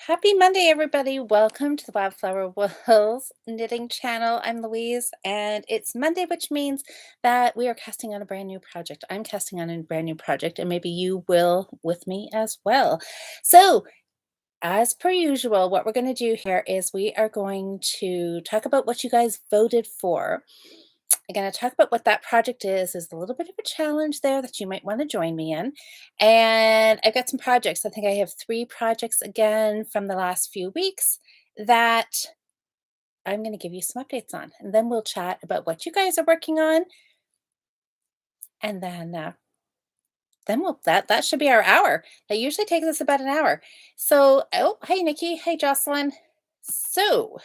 Happy Monday, everybody. Welcome to the Wildflower Wills knitting channel. I'm Louise, and it's Monday, which means that we are casting on a brand new project. I'm casting on a brand new project, and maybe you will with me as well. So, as per usual, what we're going to do here is we are going to talk about what you guys voted for. I'm going to talk about what that project is. There's a little bit of a challenge there that you might want to join me in. And I've got some projects. I think I have 3 projects again from the last few weeks that I'm going to give you some updates on. And then we'll chat about what you guys are working on. And then that should be our hour. That usually takes us about an hour. So, oh, hey Nikki, hey Jocelyn. So,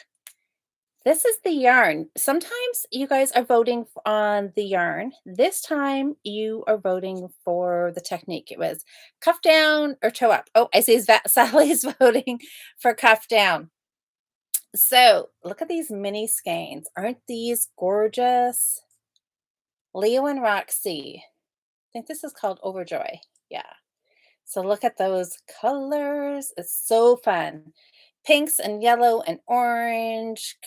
this is the yarn. Sometimes you guys are voting on the yarn. This time you are voting for the technique. It was cuff down or toe up. Oh, I see Sally's voting for cuff down. So look at these mini skeins. Aren't these gorgeous? Leo and Roxy. I think this is called Overjoy. Yeah. So look at those colors. It's so fun. Pinks and yellow and orange.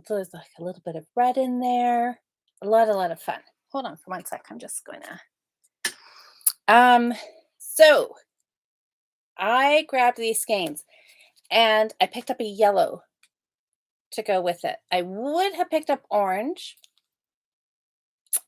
There's like a little bit of red in there. A lot of fun. Hold on for one sec. I'm just going to. So I grabbed these skeins and I picked up a yellow to go with it. I would have picked up orange.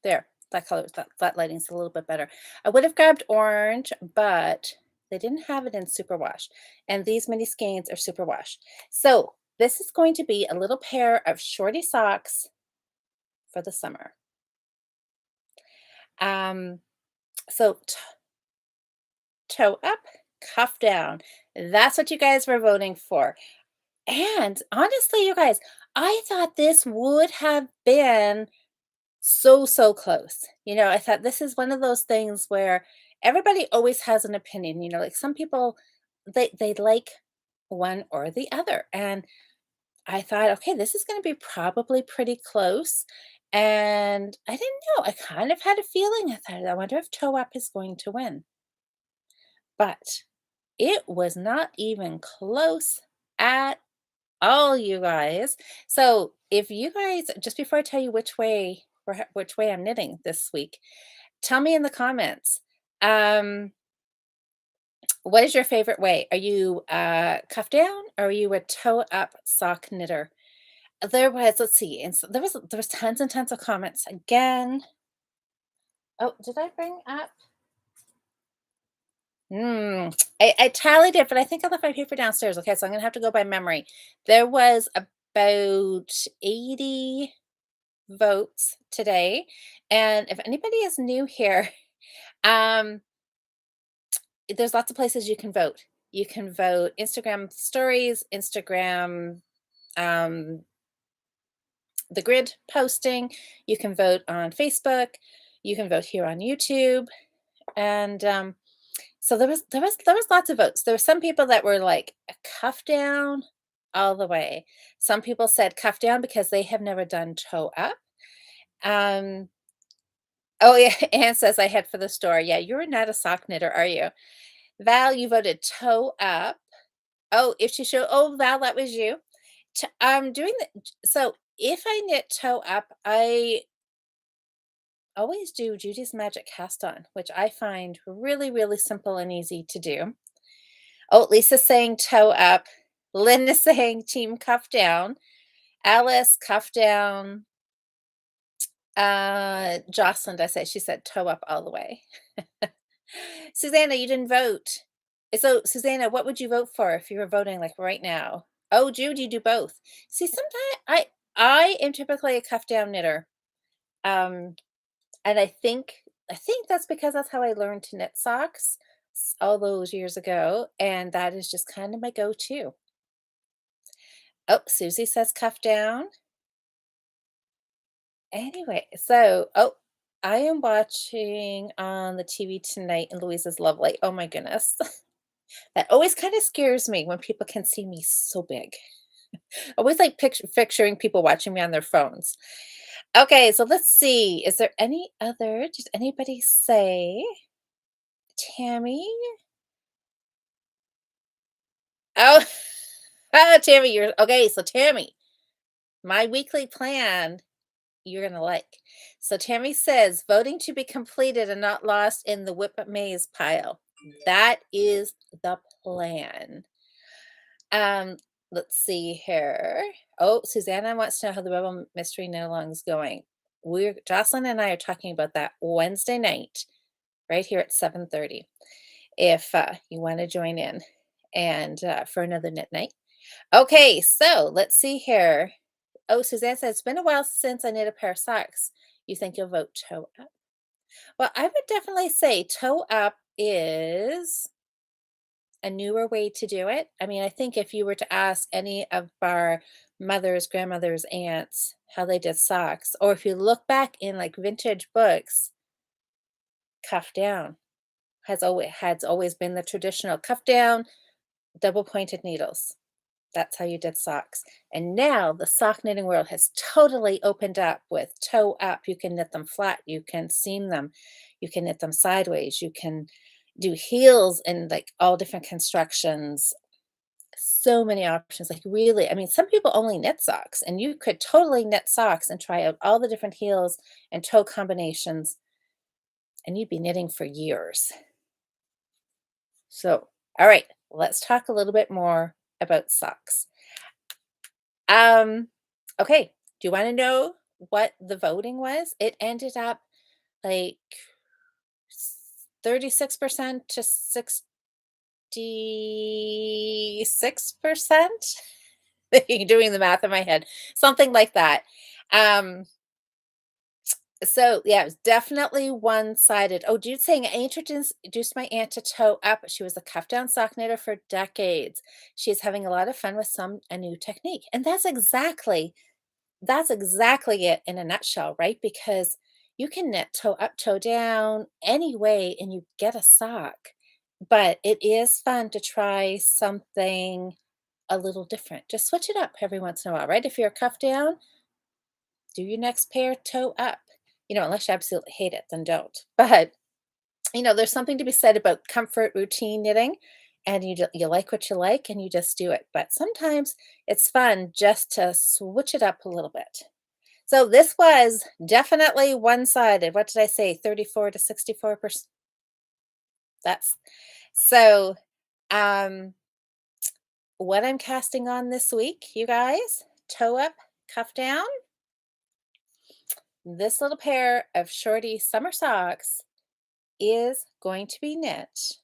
There, that color, that lighting's a little bit better. I would have grabbed orange, but they didn't have it in superwash. And these mini skeins are superwash. So this is going to be a little pair of shorty socks for the summer. Um, so toe up, cuff down. That's what you guys were voting for. And honestly, you guys, I thought this would have been so close. I thought this is one of those things where everybody always has an opinion. Like some people, they like one or the other. And I thought, okay, this is going to be probably pretty close. And I didn't know. I kind of had a feeling. I thought, I wonder if Toe Up is going to win. But it was not even close at all, you guys. So if you guys, just before I tell you which way I'm knitting this week, tell me in the comments. What is your favorite way? Are you cuff down or are you a toe up sock knitter? Let's see, and so there was tons and tons of comments again. Oh, did I bring up? I tallied it, but I think I left my paper downstairs. Okay, so I'm gonna have to go by memory. There was about 80 votes today. And if anybody is new here, um, there's lots of places you can vote. You can vote Instagram stories, Instagram, um, the grid posting. You can vote on Facebook. You can vote here on YouTube. And so there was lots of votes. There were some people that were like a cuff down all the way. Some people said cuff down because they have never done toe up. Um, Oh, yeah, Anne says, "I head for the store." Yeah, you're not a sock knitter, are you? Val, you voted toe up. Oh, if she showed Val, that was you. Doing the so if I knit toe up, I always do Judy's Magic Cast On, which I find really, really simple and easy to do. Oh, Lisa's saying toe up. Lynn is saying team cuff down. Alice, cuff down. Jocelyn does say, she said toe up all the way. Susanna, you didn't vote. So, Susanna, what would you vote for if you were voting like right now? Oh, Jude, you do both. See, sometimes I am typically a cuff down knitter. Um, and I think that's because that's how I learned to knit socks all those years ago, and that is just kind of my go-to. Oh, Susie says cuff down. Anyway, I am watching on the TV tonight, and Louise is lovely. Oh my goodness. That always kind of scares me when people can see me so big. Always like picturing people watching me on their phones. Okay, so let's see. Is there any other? Did anybody say Tammy? Oh, Tammy, you're okay. So, Tammy, my weekly plan you're going to like. So, Tammy says voting to be completed and not lost in the whip maze pile. That is the plan. Um, let's see here. Oh, Susanna wants to know how the Rebel Mystery No Long's going. We're Jocelyn and I are talking about that Wednesday night, right here at 7:30. If you want to join in and for another knit night. Okay, so let's see here. Oh, Suzanne says it's been a while since I knit a pair of socks. You think you'll vote toe up? Well, I would definitely say toe up is a newer way to do it. I mean, I think if you were to ask any of our mothers, grandmothers, aunts how they did socks, or if you look back in like vintage books, cuff down has always been the traditional cuff down, double pointed needles. That's how you did socks. And now the sock knitting world has totally opened up with toe up. You can knit them flat, you can seam them, you can knit them sideways, you can do heels in like all different constructions. So many options. Like, really, I mean, some people only knit socks, and you could totally knit socks and try out all the different heels and toe combinations, and you'd be knitting for years. So, all right, let's talk a little bit more about socks. Um, okay, do you want to know what the voting was? It ended up like 36% to 66%. Doing the math in my head, something like that. Um, so yeah, it was definitely one-sided. Oh, dude saying I introduced my aunt to toe up. She was a cuff down sock knitter for decades. She's having a lot of fun with a new technique. And that's exactly it in a nutshell, right? Because you can knit toe up, toe down any way and you get a sock. But it is fun to try something a little different. Just switch it up every once in a while, right? If you're a cuff down, do your next pair toe up. Unless you absolutely hate it, then don't. But there's something to be said about comfort routine knitting, and you like what you like, and you just do it. But sometimes it's fun just to switch it up a little bit. So this was definitely one-sided. What did I say? 34 to 64%. That's so. Um, what I'm casting on this week, you guys, toe up, cuff down. This little pair of shorty summer socks is going to be knit.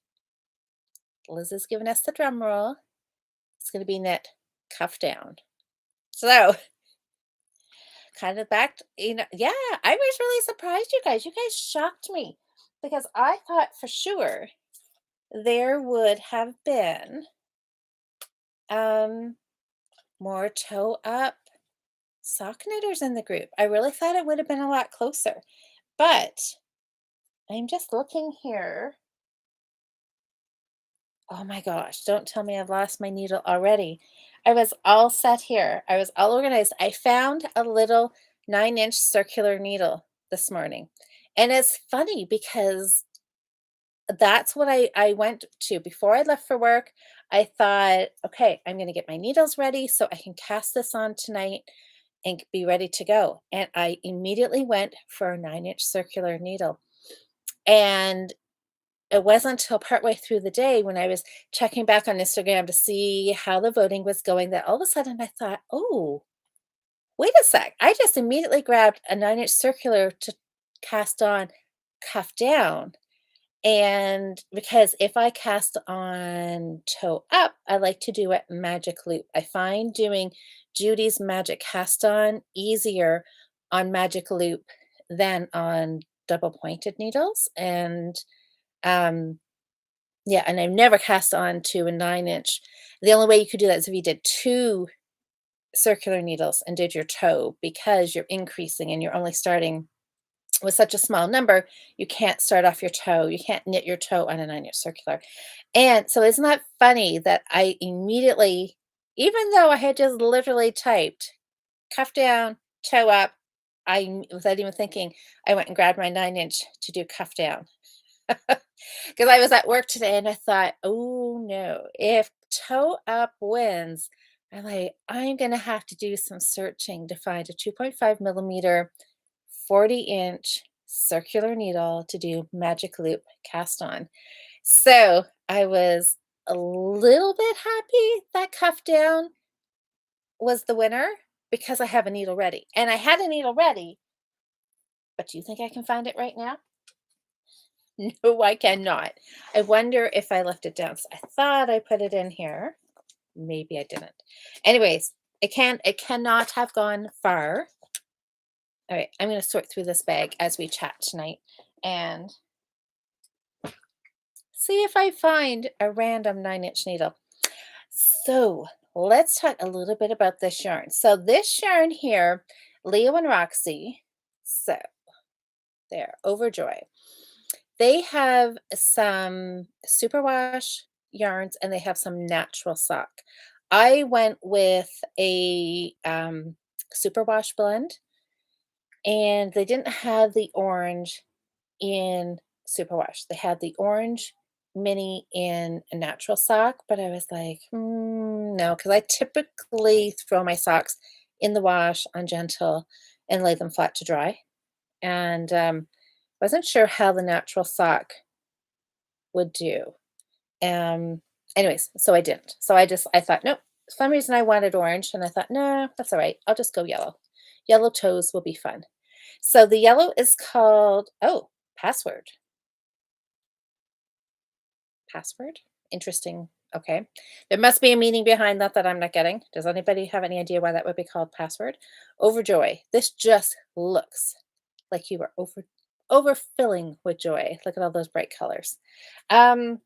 Liz has given us the drum roll. It's going to be knit cuff down. So, kind of yeah, I was really surprised, you guys. You guys shocked me because I thought for sure there would have been um more toe up sock knitters in the group. I really thought it would have been a lot closer. But I'm just looking here. Oh my gosh, don't tell me I've lost my needle already. I was all set here. I was all organized. I found a little 9-inch circular needle this morning. And it's funny because that's what I went to before I left for work. I thought, okay, I'm going to get my needles ready so I can cast this on tonight and be ready to go. And I immediately went for a 9-inch circular needle. And it wasn't until partway through the day when I was checking back on Instagram to see how the voting was going that all of a sudden I thought, oh, wait a sec. I just immediately grabbed a 9-inch circular to cast on cuff down. And because if I cast on toe up, I like to do it magic loop. I find doing Judy's magic cast on easier on magic loop than on double pointed needles. And um, yeah, and I've never cast on to a 9-inch. The only way you could do that is if you did 2 circular needles and did your toe because you're increasing and you're only starting with such a small number, you can't start off your toe. You can't knit your toe on a 9-inch circular. And so isn't that funny that I immediately, even though I had just literally typed cuff down, toe up, without even thinking, I went and grabbed my 9-inch to do cuff down. Because I was at work today and I thought, oh no, if toe up wins, I'm like, I'm gonna have to do some searching to find a 2.5 millimeter, 40-inch circular needle to do magic loop cast on. So I was a little bit happy that cuff down was the winner because I have a needle ready. And I had a needle ready, but do you think I can find it right now? No, I cannot. I wonder if I left it down. So I thought I put it in here. Maybe I didn't. Anyways, it cannot have gone far. All right, I'm going to sort through this bag as we chat tonight and see if I find a random 9-inch needle. So let's talk a little bit about this yarn. So this yarn here, Leo and Roxy, so there, Overjoy. They have some superwash yarns and they have some natural sock. I went with a superwash blend and they didn't have the orange in superwash. They had the orange mini in a natural sock, but I was like, no, because I typically throw my socks in the wash on gentle and lay them flat to dry. And wasn't sure how the natural sock would do. Um, anyways, so I didn't. So I thought, nope. For some reason I wanted orange, and I thought, no, that's all right. I'll just go yellow. Yellow toes will be fun. So the yellow is called, oh, password. Password? Interesting. Okay. There must be a meaning behind that that I'm not getting. Does anybody have any idea why that would be called password? Overjoy. This just looks like you are overfilling with joy. Look at all those bright colors. Um,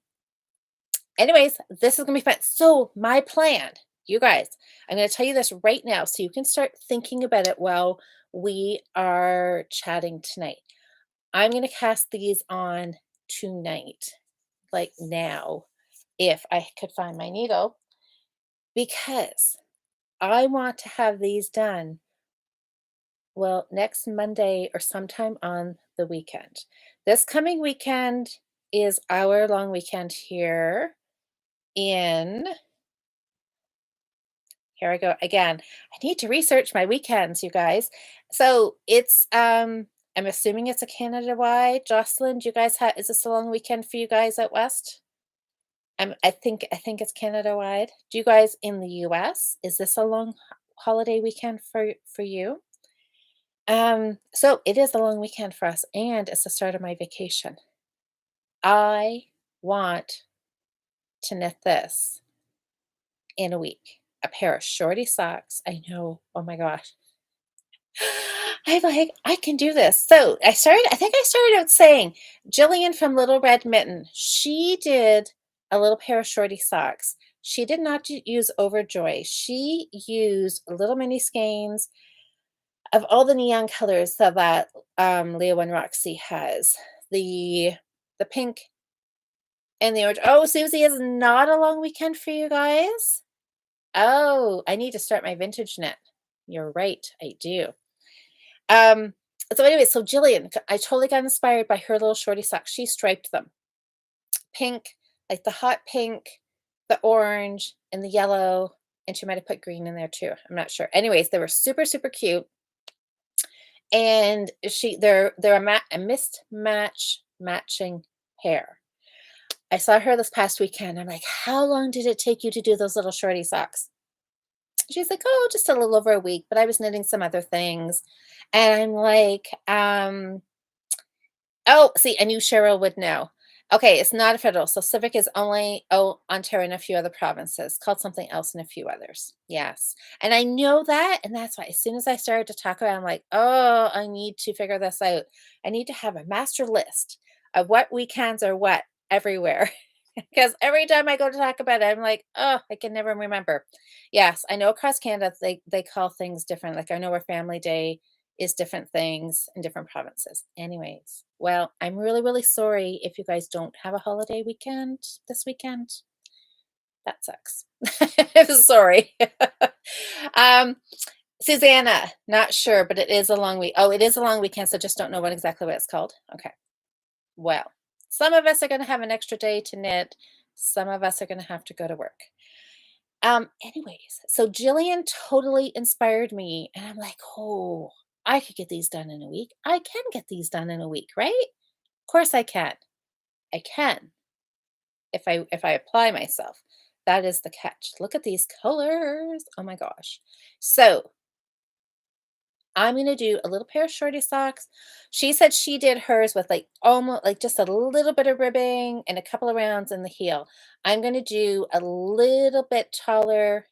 anyways, this is gonna be fun. So my plan, you guys, I'm gonna tell you this right now so you can start thinking about it while we are chatting tonight. I'm gonna cast these on tonight, like now, if I could find my needle, because I want to have these done, well, next Monday or sometime on the weekend. This coming weekend is our long weekend here in, here I go again. I need to research my weekends, you guys. So it's I'm assuming it's a Canada wide. Jocelyn, do you guys have, is this a long weekend for you guys out west? I think it's Canada wide. Do you guys in the US, is this a long holiday weekend for you? So it is a long weekend for us and it's the start of my vacation. I want to knit this in a week. A pair of shorty socks. I know. Oh my gosh. I'm like, I can do this. So I think I started out saying Jillian from Little Red Mitten, she did a little pair of shorty socks. She did not use Overjoy. She used little mini skeins of all the neon colors that Leo and Roxy has. The the pink and the orange. Oh, Susie is not a long weekend for you guys. Oh, I need to start my vintage knit. You're right, I do. Um, so anyway, so Jillian, I totally got inspired by her little shorty socks. She striped them pink, like the hot pink, the orange, and the yellow, and she might have put green in there too. I'm not sure. Anyways, they were super, super cute. And they're a mismatch matching pair. I saw her this past weekend. I'm like, how long did it take you to do those little shorty socks? She's like, oh, just a little over a week, but I was knitting some other things. And I'm like, oh, see, I knew Cheryl would know. Okay, it's not a federal. So Civic is only, oh, Ontario and a few other provinces, called something else and a few others. Yes. And I know that. And that's why as soon as I started to talk about it, I'm like, oh, I need to figure this out. I need to have a master list of what weekends are what everywhere. Because every time I go to talk about it, I'm like, oh, I can never remember. Yes, I know across Canada they call things different. Like I know where Family Day is different things in different provinces. Anyways, well, I'm really, really sorry if you guys don't have a holiday weekend this weekend. That sucks. I'm sorry. um, Susanna, not sure, but it is a long week. Oh, it is a long weekend, so just don't know exactly what it's called. Okay. Well, some of us are going to have an extra day to knit. Some of us are going to have to go to work. Anyways, so Jillian totally inspired me, and I'm like, "Oh, I could get these done in a week. I can get these done in a week, right? Of course I can. I can if I apply myself." That is the catch. Look at these colors. Oh my gosh. So, I'm gonna do a little pair of shorty socks. She said she did hers with like almost like just a little bit of ribbing and a couple of rounds in the heel. I'm gonna do a little bit taller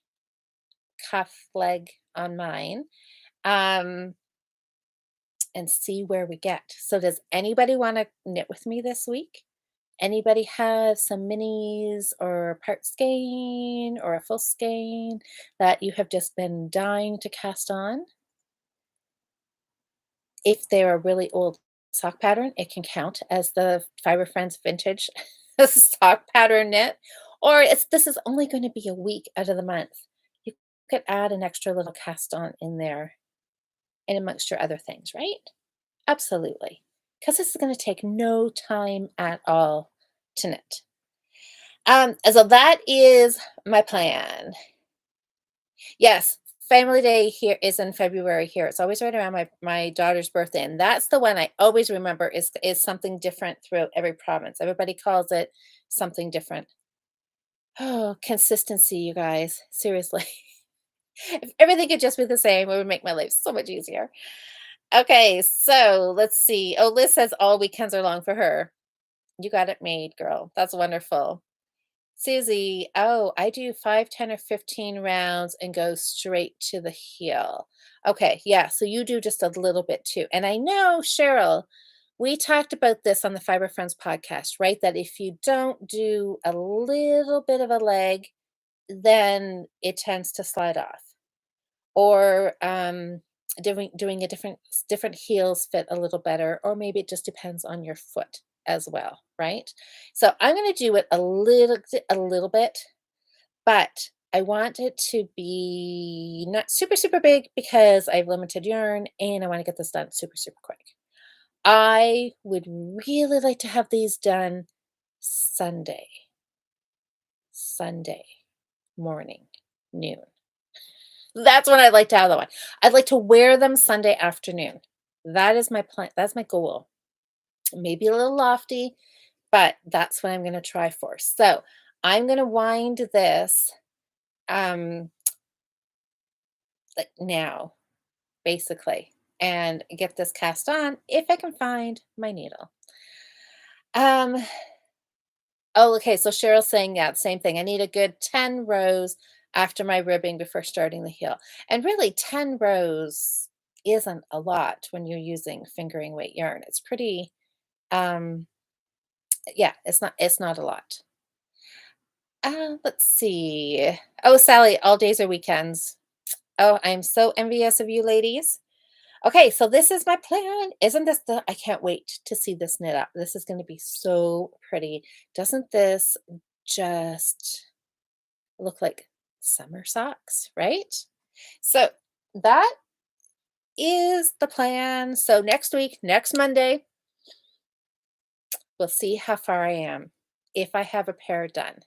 cuff leg on mine, um, and see where we get. So does anybody wanna knit with me this week? Anybody have some minis or part skein or a full skein that you have just been dying to cast on? If they're a really old sock pattern, it can count as the Fiber Friends vintage sock pattern knit, or it's this is only gonna be a week out of the month. You could add an extra little cast on in there and amongst your other things, right? Absolutely, because this is gonna take no time at all to knit. So that is my plan. Yes, family day here is in February here. It's always right around my daughter's birthday, and that's the one I always remember is something different throughout every province. Everybody calls it something different. Oh, consistency, you guys. Seriously. If everything could just be the same, it would make my life so much easier. Okay, so let's see. Oh, Liz says all weekends are long for her. You got it made, girl. That's wonderful. Susie, oh, I do 5, 10, or 15 rounds and go straight to the heel. Okay, yeah, so you do just a little bit too. And I know, Cheryl, we talked about this on the Fiber Friends podcast, right? That if you don't do a little bit of a leg, then it tends to slide off. Or doing a different heels fit a little better, or maybe it just depends on your foot as well, right? So I'm going to do it a little bit, but I want it to be not super super big because I have limited yarn and I want to get this done super super quick. I would really like to have these done Sunday, Sunday morning, noon. That's when I'd like to have the one. I'd like to wear them Sunday afternoon. That is my plan. That's my goal. Maybe a little lofty, but that's what I'm gonna try for. So I'm gonna wind this um like now, basically, and get this cast on if I can find my needle. Um oh, okay. So Cheryl's saying, yeah, same thing. I need a good 10 rows after my ribbing before starting the heel. And really, 10 rows isn't a lot when you're using fingering weight yarn. It's pretty, um, yeah, it's not a lot. Let's see. Oh, Sally, all days are weekends. Oh, I'm so envious of you ladies. Okay, so this is my plan. Isn't this the I can't wait to see this knit up. This is going to be so pretty. Doesn't this just look like summer socks, right? So that is the plan. So next week, next Monday, we'll see how far I am if I have a pair done.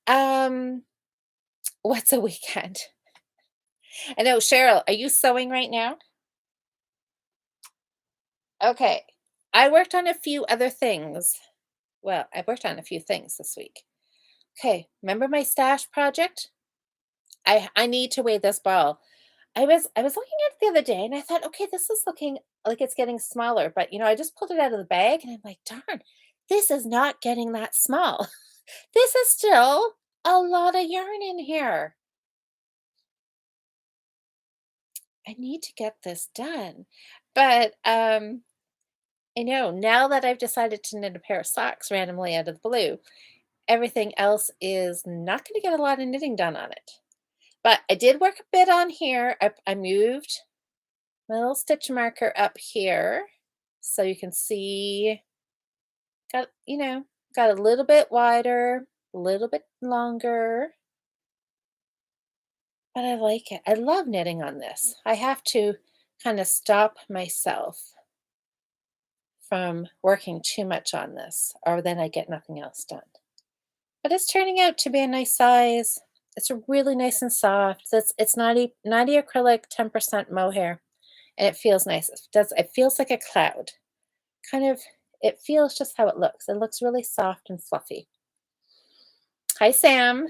Um, what's a weekend? I know, Cheryl, are you sewing right now? Okay. I worked on a few other things. Well, I worked on a few things this week. Okay, remember my stash project? I need to weigh this ball. I was looking at it the other day and I thought, okay, this is looking like it's getting smaller, but I just pulled it out of the bag and I'm like, darn, this is not getting that small. This is still a lot of yarn in here. I need to get this done. But I know now that I've decided to knit a pair of socks randomly out of the blue, everything else is not going to get a lot of knitting done on it. But I did work a bit on here. I moved my little stitch marker up here so you can see got a little bit wider, a little bit longer, but I like it. I love knitting on this. I have to kind of stop myself from working too much on this or then I get nothing else done. But it's turning out to be a nice size. It's really nice and soft. It's 90 acrylic, 10% mohair, and it feels nice. It feels like a cloud. Kind of it feels just how it looks. It looks really soft and fluffy. Hi, Sam.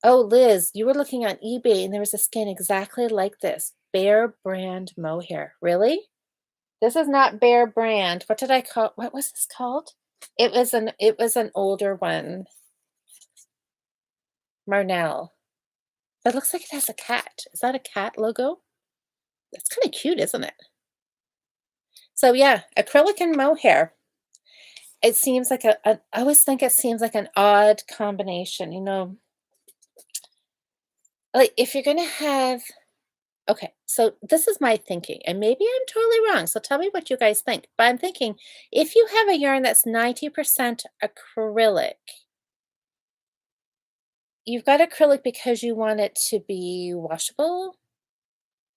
Oh, Liz, you were looking on eBay and there was a skin exactly like this. Bear brand mohair. Really? This is not Bear brand. What did I call what was this called? It was an older one. Marnell. It looks like it has a cat. Is that a cat logo? That's kind of cute, isn't it? So yeah, acrylic and mohair. It seems like I always think it seems like an odd combination, like if you're gonna have okay, so this is my thinking, and maybe I'm totally wrong. So tell me what you guys think. But I'm thinking if you have a yarn that's 90% acrylic, you've got acrylic because you want it to be washable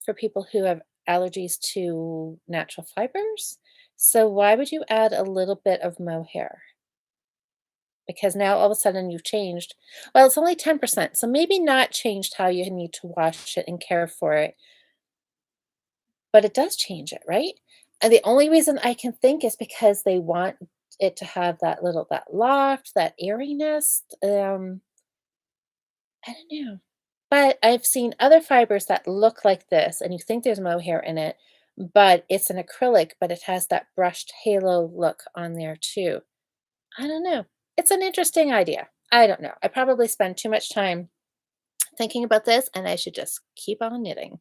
for people who have allergies to natural fibers. So why would you add a little bit of mohair? Because now all of a sudden you've changed. Well, it's only 10%, so maybe not changed how you need to wash it and care for it, but it does change it, right? And the only reason I can think is because they want it to have that loft, that airiness. I don't know. But I've seen other fibers that look like this, and you think there's mohair in it, but it's an acrylic, but it has that brushed halo look on there too. I don't know. It's an interesting idea. I don't know. I probably spend too much time thinking about this, and I should just keep on knitting.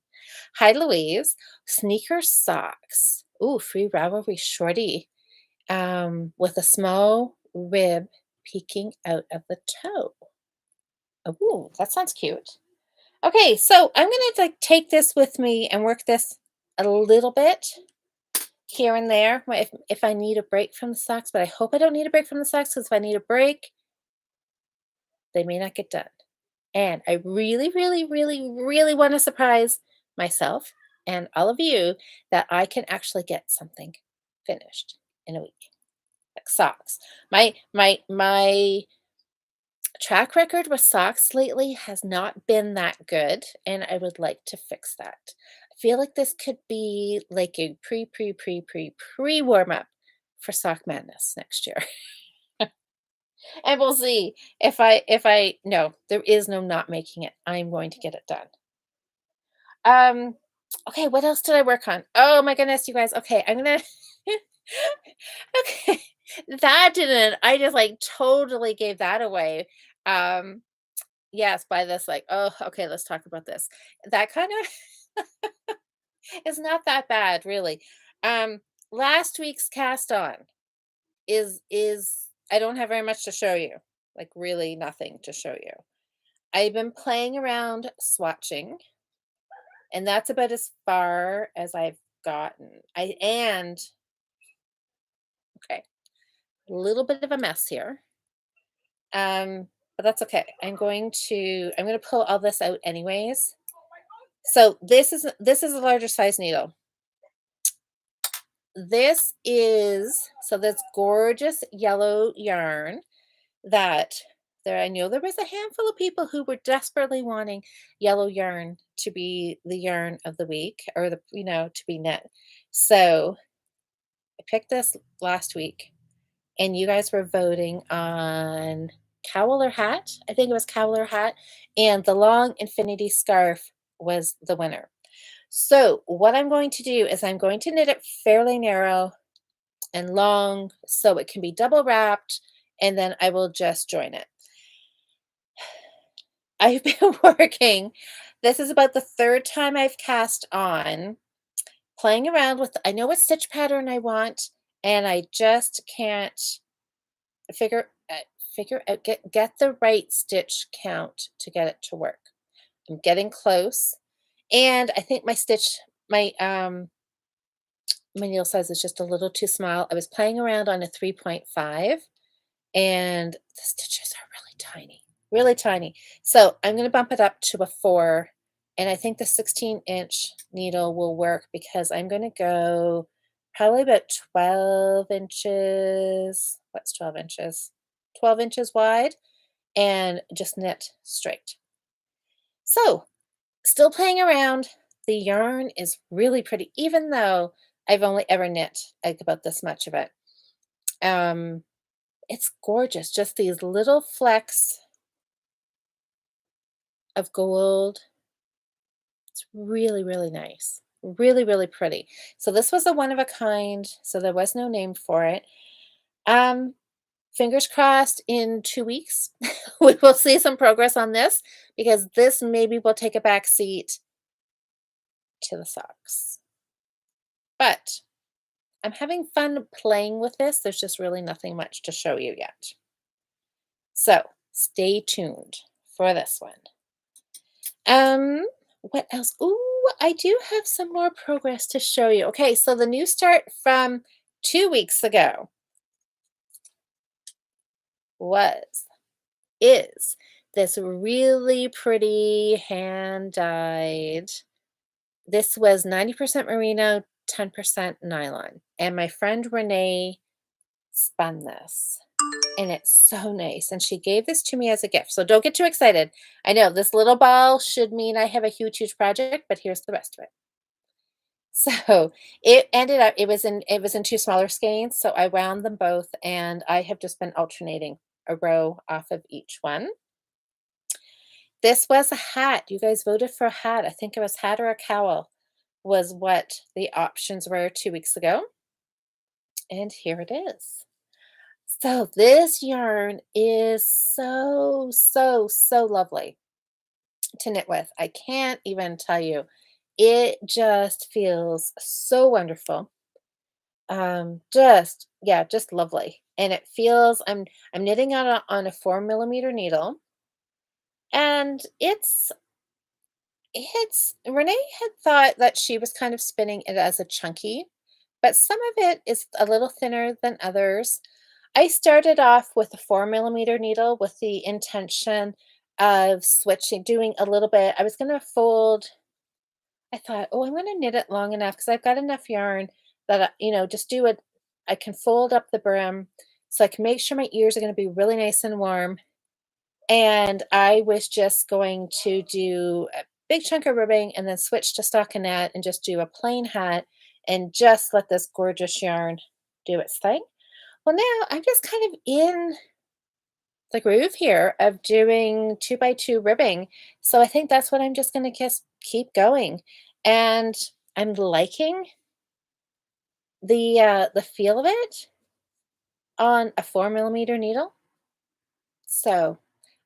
Hi, Louise. Sneaker socks. Ooh, free Ravelry shorty with a small rib peeking out of the toe. Ooh, that sounds cute. Okay, so I'm gonna like take this with me and work this a little bit here and there if I need a break from the socks, but I hope I don't need a break from the socks because if I need a break, they may not get done. And I really, really, really, really want to surprise myself and all of you that I can actually get something finished in a week. Like socks. My track record with socks lately has not been that good, and I would like to fix that. I feel like this could be like a pre warm up for Sock Madness next year. And we'll see if I no, there is no not making it. I'm going to get it done. Um, okay, what else did I work on? Oh my goodness, you guys. Okay, I'm gonna okay. That didn't I just like totally gave that away. Um, yes, by this, like, oh, okay, let's talk about this. That kind of is not that bad, really. Um, Last week's cast on is I don't have very much to show you. Like really nothing to show you. I've been playing around swatching, and that's about as far as I've gotten. I and okay, a little bit of a mess here. But that's okay. I'm going to pull all this out anyways. So this is a larger size needle. This is so this gorgeous yellow yarn that there I know there was a handful of people who were desperately wanting yellow yarn to be the yarn of the week or to be knit. So I picked this last week and you guys were voting on cowl or hat. I think it was cowl or hat. And the long infinity scarf was the winner. So what I'm going to do is I'm going to knit it fairly narrow and long so it can be double wrapped and then I will just join it. I've been working. This is about the third time I've cast on, playing around with I know what stitch pattern I want and I just can't figure figure out get the right stitch count to get it to work. I'm getting close. And I think my needle size is just a little too small. I was playing around on a 3.5 and the stitches are really tiny, really tiny. So I'm going to bump it up to a 4 and I think the 16-inch needle will work because I'm going to go probably about 12 inches. What's 12 inches? 12 inches wide and just knit straight. So, still playing around. The yarn is really pretty, even though I've only ever knit like about this much of it. Um, it's gorgeous. Just these little flecks of gold. It's really, really nice. Really, really pretty. So this was a one of a kind, so there was no name for it. Um, Fingers crossed in 2 weeks, we will see some progress on this because this maybe will take a back seat to the socks. But I'm having fun playing with this. There's just really nothing much to show you yet. So stay tuned for this one. Um, what else? Ooh, I do have some more progress to show you. Okay, so the new start from 2 weeks ago was is this really pretty hand dyed. This was 90% merino, 10% nylon. And my friend Renee spun this. And it's so nice. And she gave this to me as a gift. So don't get too excited. I know this little ball should mean I have a huge, huge project, but here's the rest of it. So it ended up it was in two smaller skeins. So I wound them both and I have just been alternating a row off of each one. This was a hat. You guys voted for a hat. I think it was hat or a cowl was what the options were 2 weeks ago. And here it is. So this yarn is so, so, so lovely to knit with. I can't even tell you. It just feels so wonderful. Just yeah, just lovely. And it feels I'm knitting on a 4 millimeter needle, and it's Renee had thought that she was kind of spinning it as a chunky, but some of it is a little thinner than others. I started off with a 4 millimeter needle with the intention of switching, doing a little bit. I was going to fold, I thought, oh, I'm going to knit it long enough because I've got enough yarn that, just do it. I can fold up the brim so I can make sure my ears are going to be really nice and warm. And I was just going to do a big chunk of ribbing and then switch to stockinette and just do a plain hat and just let this gorgeous yarn do its thing. Well, now I'm just kind of in the groove here of doing 2 by 2 ribbing. So I think that's what I'm just going to just keep going. And I'm liking the feel of it on a 4 millimeter needle. So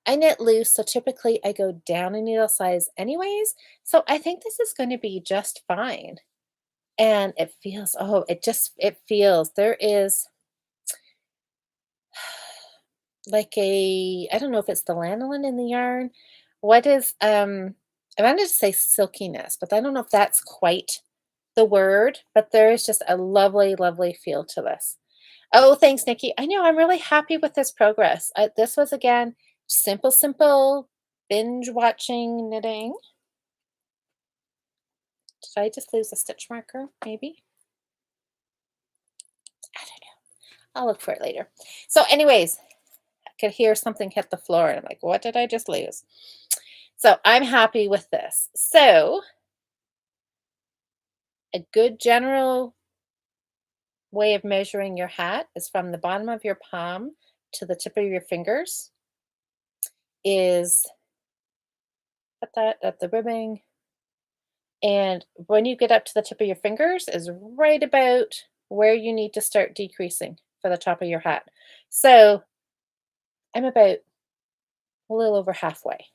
I knit loose, so typically I go down a needle size anyways. So I think this is going to be just fine. And it feels, oh, it feels, there is like I don't know if it's the lanolin in the yarn. What is, I wanted to say silkiness, but I don't know if that's quite the word, but there is just a lovely, lovely feel to this. Oh, thanks, Nikki. I know I'm really happy with this progress. This was again simple, simple binge watching knitting. Did I just lose a stitch marker? Maybe. I don't know. I'll look for it later. So, anyways, I could hear something hit the floor, and I'm like, what did I just lose? So, I'm happy with this. So, a good general way of measuring your hat is from the bottom of your palm to the tip of your fingers. Is put that at the ribbing. And when you get up to the tip of your fingers is right about where you need to start decreasing for the top of your hat. So I'm about a little over halfway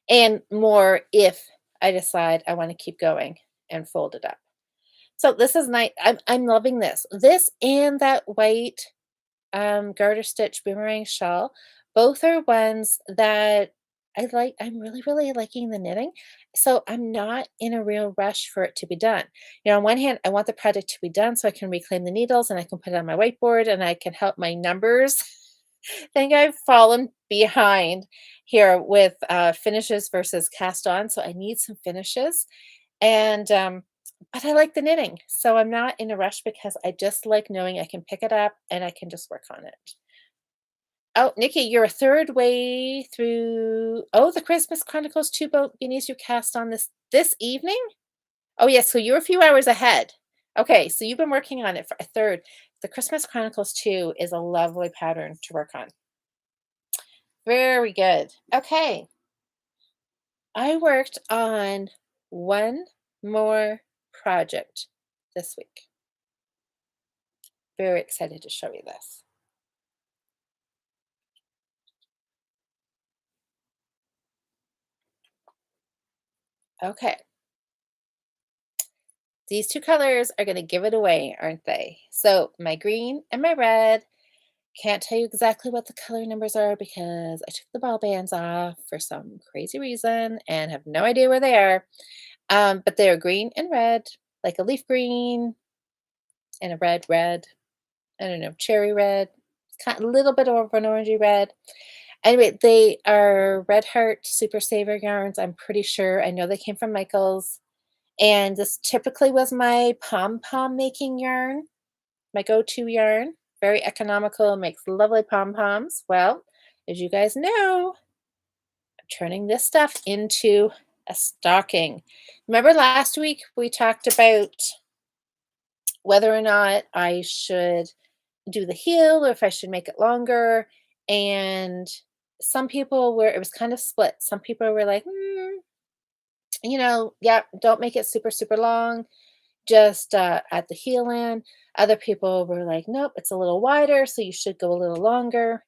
and more if I decide I want to keep going and fold it up. So this is nice. I'm loving this. This and that white garter stitch boomerang shawl, both are ones that I like. I'm really, really liking the knitting. So I'm not in a real rush for it to be done. On one hand, I want the project to be done so I can reclaim the needles and I can put it on my whiteboard and I can help my numbers. Think I've fallen behind here with finishes versus cast on. So I need some finishes. And but I like the knitting. So I'm not in a rush because I just like knowing I can pick it up and I can just work on it. Oh, Nikki, you're a third way through. Oh, the Christmas Chronicles 2 boat beanies you cast on this evening? Oh, yes, so you're a few hours ahead. Okay, so you've been working on it for a third. The Christmas Chronicles 2 is a lovely pattern to work on. Very good. Okay, I worked on one more project this week. Very excited to show you this. Okay, these two colors are going to give it away, aren't they? So, my green and my red. Can't tell you exactly what the color numbers are because I took the ball bands off for some crazy reason and have no idea where they are. But they are green and red, like a leaf green and a red. I don't know, cherry red. It's kind of a little bit of an orangey red. Anyway, they are Red Heart Super Saver yarns. I'm pretty sure. I know they came from Michaels. And this typically was my pom pom making yarn, my go-to yarn. Very economical, makes lovely pom-poms. Well, as you guys know, I'm turning this stuff into a stocking. Remember last week we talked about whether or not I should do the heel or if I should make it longer. And some people were, it was kind of split. Some people were like, yeah, don't make it super, super long. Just at the heel end. Other people were like, nope, it's a little wider, so you should go a little longer.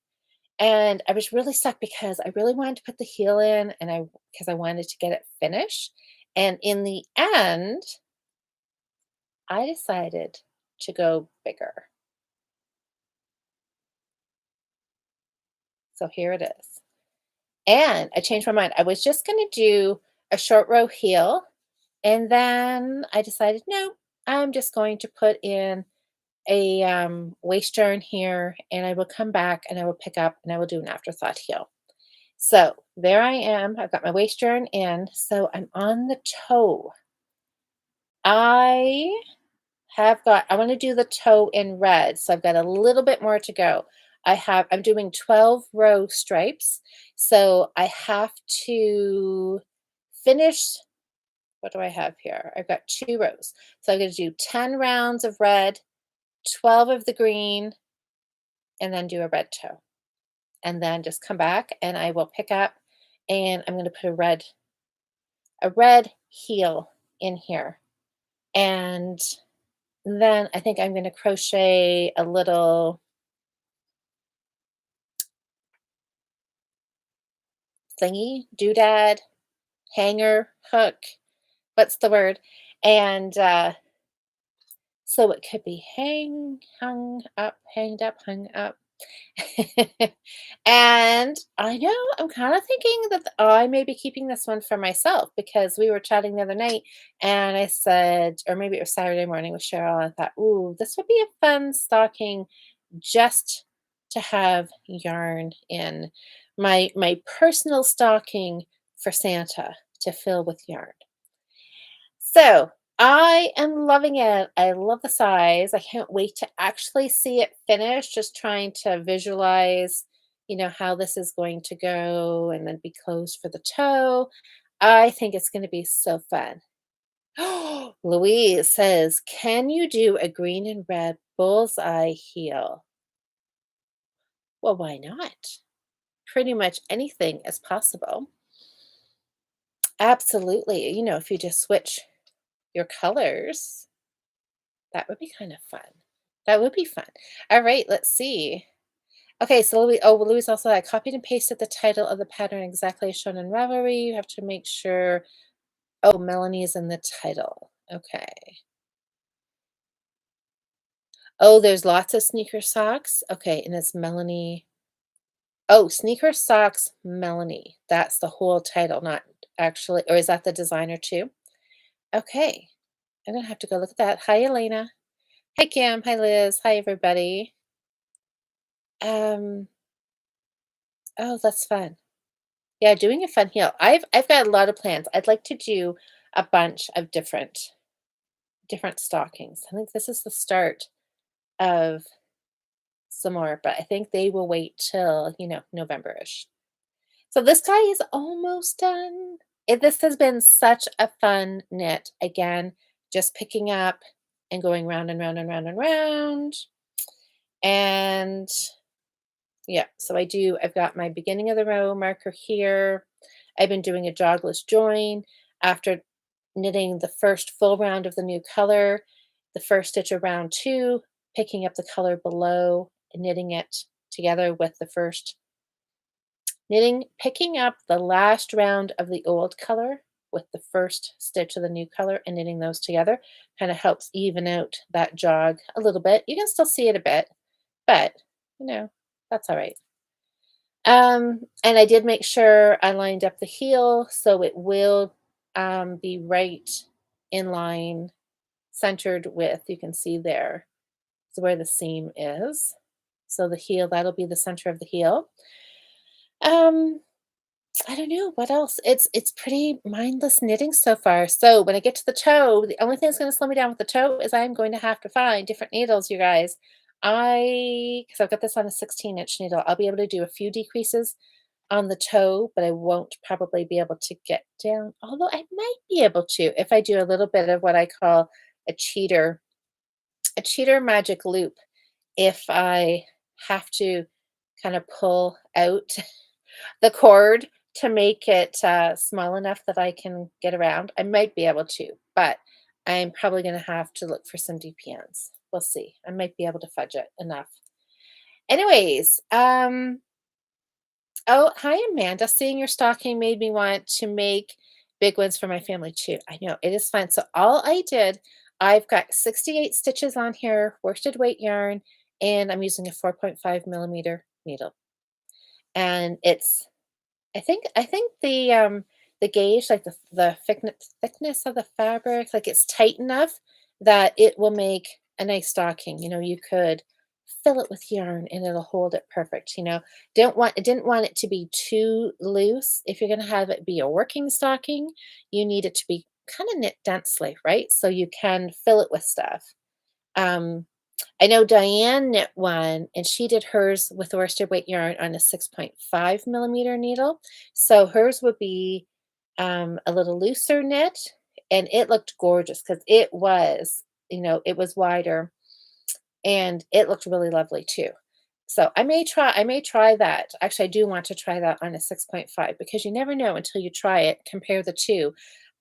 And I was really stuck because I really wanted to put the heel in and because I wanted to get it finished. And in the end, I decided to go bigger. So here it is. And I changed my mind. I was just going to do a short row heel. And then I decided, no, I'm just going to put in a waist yarn here and I will come back and I will pick up and I will do an afterthought heel. So there I am. I've got my waist yarn in. So I'm on the toe. I I want to do the toe in red. So I've got a little bit more to go. I'm doing 12 row stripes. So I have to finish, what do I have here? I've got 2 rows. So I'm going to do 10 rounds of red, 12 of the green, and then do a red toe. And then just come back and I will pick up and I'm going to put a red heel in here. And then I think I'm going to crochet a little thingy, doodad, hanger, hook. What's the word? And so it could be hung up, hanged up, hung up. And I know I'm kind of thinking that I may be keeping this one for myself because we were chatting the other night and I said, or maybe it was Saturday morning with Cheryl. I thought, ooh, this would be a fun stocking just to have yarn in my personal stocking for Santa to fill with yarn. So I am loving it. I love the size. I can't wait to actually see it finished. Just trying to visualize, how this is going to go and then be closed for the toe. I think it's going to be so fun. Louise says, can you do a green and red bullseye heel? Well, why not? Pretty much anything is possible. Absolutely. If you just switch your colors, that would be kind of fun. That would be fun. All right, let's see. Okay, so Louise also I copied and pasted the title of the pattern exactly as shown in Ravelry. You have to make sure. Oh, Melanie is in the title. Okay. Oh, there's lots of sneaker socks. Okay, and it's Melanie. Oh, sneaker socks, Melanie. That's the whole title, not actually, or is that the designer too? Okay, I'm gonna have to go look at that. Hi, Elena. Hi, Kim. Hi, Liz. Hi, everybody. Um, oh, that's fun. Yeah, doing a fun heel. I've got a lot of plans. I'd like to do a bunch of different stockings. I think this is the start of some more, but I think they will wait till, November-ish. So this guy is almost done. This has been such a fun knit. Again, just picking up and going round and round and round and round. And yeah, so I've got my beginning of the row marker here. I've been doing a jogless join after knitting the first full round of the new color, the first stitch of round two, picking up the color below and knitting it together with the first knitting, picking up the last round of the old color with the first stitch of the new color and knitting those together kind of helps even out that jog a little bit. You can still see it a bit, but you know, that's all right. And I did make sure I lined up the heel so it will be right in line, centered with, you can see there is where the seam is. So the heel, that'll be the center of the heel. Um, I don't know what else. It's pretty mindless knitting so far. So when I get to the toe, the only thing that's going to slow me down with the toe is I'm going to have to find different needles, you guys. Because I've got this on a 16-inch needle, I'll be able to do a few decreases on the toe, but I won't probably be able to get down. Although I might be able to if I do a little bit of what I call a cheater magic loop. If I have to kind of pull out the cord to make it small enough that I can get around. I might be able to, but I'm probably going to have to look for some DPNs. We'll see. I might be able to fudge it enough. Anyways, oh, hi Amanda. Seeing your stocking made me want to make big ones for my family too. I know it is fun. So all I did, I've got 68 stitches on here, worsted weight yarn, and I'm using a 4.5 millimeter needle. And it's I think the gauge, like the thickness of the fabric, like it's tight enough that it will make a nice stocking. You could fill it with yarn and it'll hold it perfect. Didn't want it to be too loose. If you're gonna have it be a working stocking, you need it to be kind of knit densely, right? So you can fill it with stuff. Um, I know Diane knit one, and she did hers with worsted weight yarn on a 6.5 millimeter needle. So hers would be a little looser knit, and it looked gorgeous because it was wider, and it looked really lovely too. So I may try that. Actually, I do want to try that on a 6.5 because you never know until you try it, compare the two.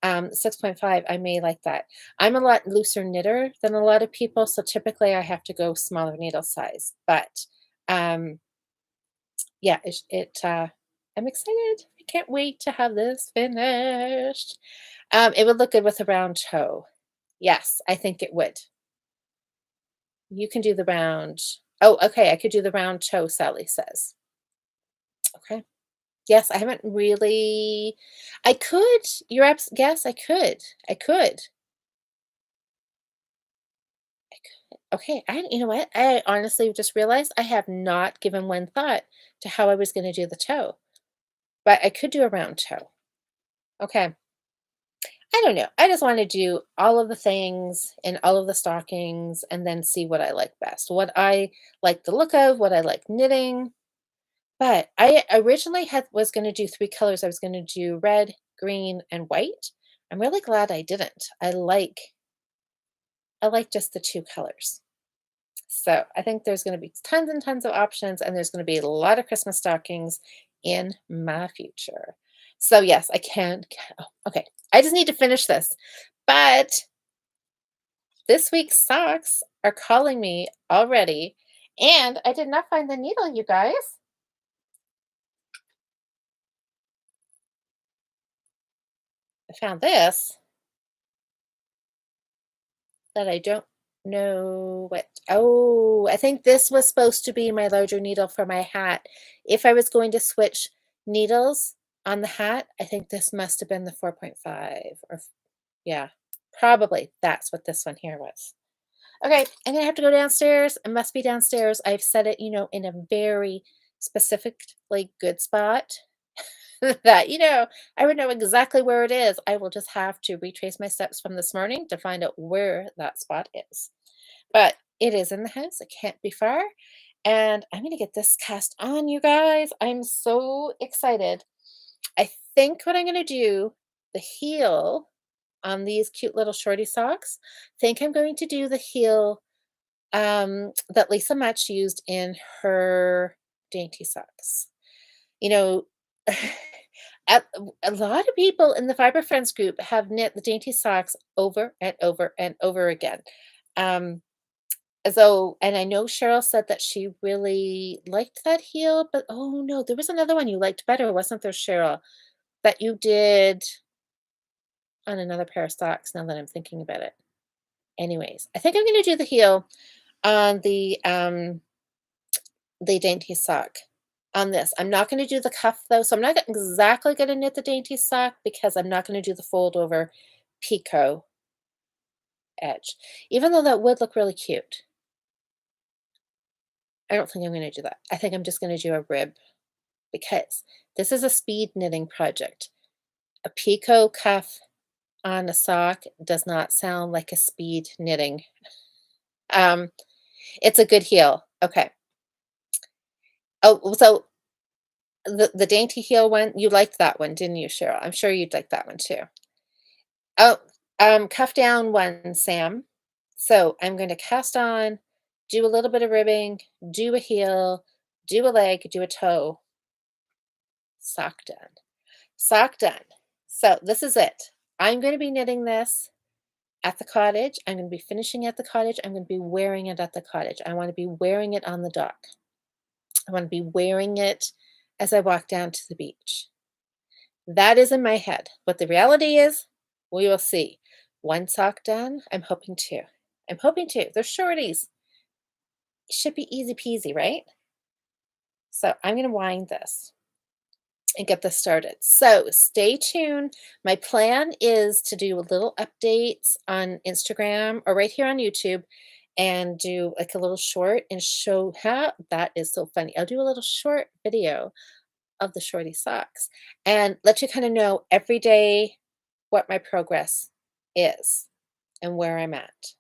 6.5, I may like that. I'm a lot looser knitter than a lot of people, so typically I have to go smaller needle size. But um, yeah, I'm excited. I can't wait to have this finished. It would look good with a round toe. Yes, I think it would. You can do the round. Oh, okay. I could do the round toe, Sally says. Okay. Yes, I haven't really. I could. Yes, I could. I could. I could. Okay. You know what? I honestly just realized I have not given one thought to how I was going to do the toe, but I could do a round toe. Okay. I don't know. I just want to do all of the things and all of the stockings and then see what I like best. What I like the look of, what I like knitting. But I originally was gonna do 3 colors. I was gonna do red, green, and white. I'm really glad I didn't. I like just the 2 colors. So, I think there's gonna be tons and tons of options, and there's gonna be a lot of Christmas stockings in my future. So, yes, I can oh, okay. I just need to finish this. But this week's socks are calling me already, and I did not find the needle, you guys. I found this. That I don't know what oh, I think this was supposed to be my larger needle for my hat. If I was going to switch needles on the hat, I think this must have been the 4.5 yeah, probably that's what this one here was. Okay, I'm gonna have to go downstairs. It must be downstairs. I've set it, in a very specific, like, good spot that, I would know exactly where it is. I will just have to retrace my steps from this morning to find out where that spot is. But it is in the house. It can't be far. And I'm gonna get this cast on, you guys. I'm so excited. I think what I'm gonna do, the heel on these cute little shorty socks, think I'm going to do the heel that Lisa Much used in her dainty socks. You know, a, a lot of people in the Fiber Friends group have knit the dainty socks over and over and over again. Um, so, and I know Cheryl said that she really liked that heel, but oh no, there was another one you liked better, wasn't there, Cheryl? That you did on another pair of socks now that I'm thinking about it. Anyways, I think I'm gonna do the heel on the dainty sock on this. I'm not gonna do the cuff though, so I'm not exactly gonna knit the dainty sock because I'm not gonna do the fold over picot edge, even though that would look really cute. I don't think I'm gonna do that. I think I'm just gonna do a rib because this is a speed knitting project. A picot cuff on a sock does not sound like a speed knitting. Um, it's a good heel. Okay. Oh, so the dainty heel one, you liked that one, didn't you, Cheryl? I'm sure you'd like that one too. Oh, cuff down one, Sam. So I'm going to cast on, do a little bit of ribbing, do a heel, do a leg, do a toe, sock done. Sock done. So this is it. I'm going to be knitting this at the cottage. I'm going to be finishing at the cottage. I'm going to be wearing it at the cottage. I want to be wearing it on the dock. I want to be wearing it as I walk down to the beach. That is in my head. What the reality is, we will see. One sock done. I'm hoping two. I'm hoping two. They're shorties. It should be easy peasy, right? So I'm going to wind this and get this started. So stay tuned. My plan is to do a little updates on Instagram or right here on YouTube and do like a little short and show how that is so funny. I'll do a little short video of the shorty socks and let you kind of know every day what my progress is and where I'm at.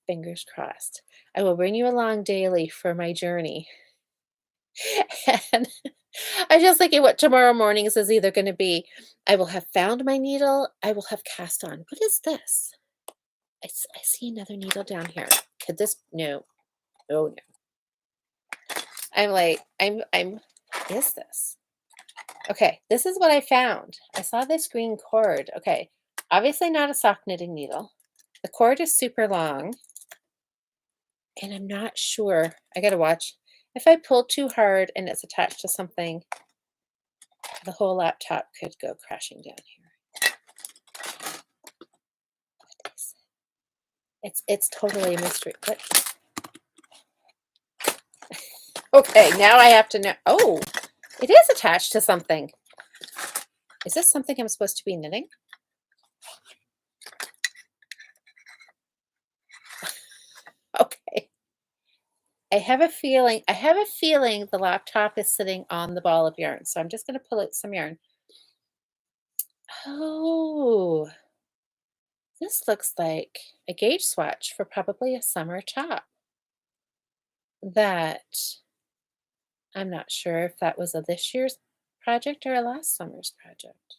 Fingers crossed. I will bring you along daily for my journey. And I'm just thinking what tomorrow mornings is either going to be. I will have found my needle. I will have cast on. What is this? I see another needle down here. Could this? No. Oh no. I'm like, is this? Okay, this is what I found. I saw this green cord. Okay, obviously not a sock knitting needle. The cord is super long, and I'm not sure. I gotta watch. If I pull too hard and it's attached to something, the whole laptop could go crashing down here. What is it? It's totally a mystery. What? Okay, now I have to know. Oh, it is attached to something. Is this something I'm supposed to be knitting? Okay. I have a feeling the laptop is sitting on the ball of yarn. So I'm just going to pull out some yarn. Oh, this looks like a gauge swatch for probably a summer top. That I'm not sure if that was a this year's project or a last summer's project.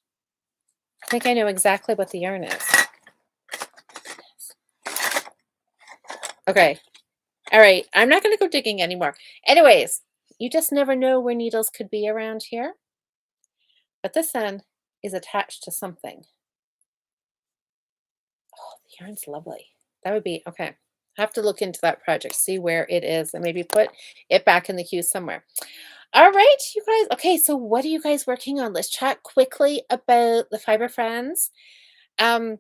I think I know exactly what the yarn is. Okay. All right. I'm not going to go digging anymore. Anyways, you just never know where needles could be around here. But this end is attached to something. Oh, the yarn's lovely. That would be okay. I have to look into that project, see where it is, and maybe put it back in the queue somewhere. All right, you guys. Okay, so what are you guys working on? Let's chat quickly about the Fiber Friends. Um,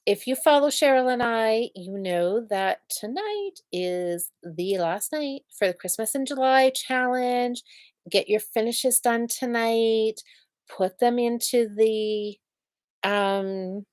if you follow Cheryl and I, you know that tonight is the last night for the Christmas in July challenge. Get your finishes done tonight. Put them into the um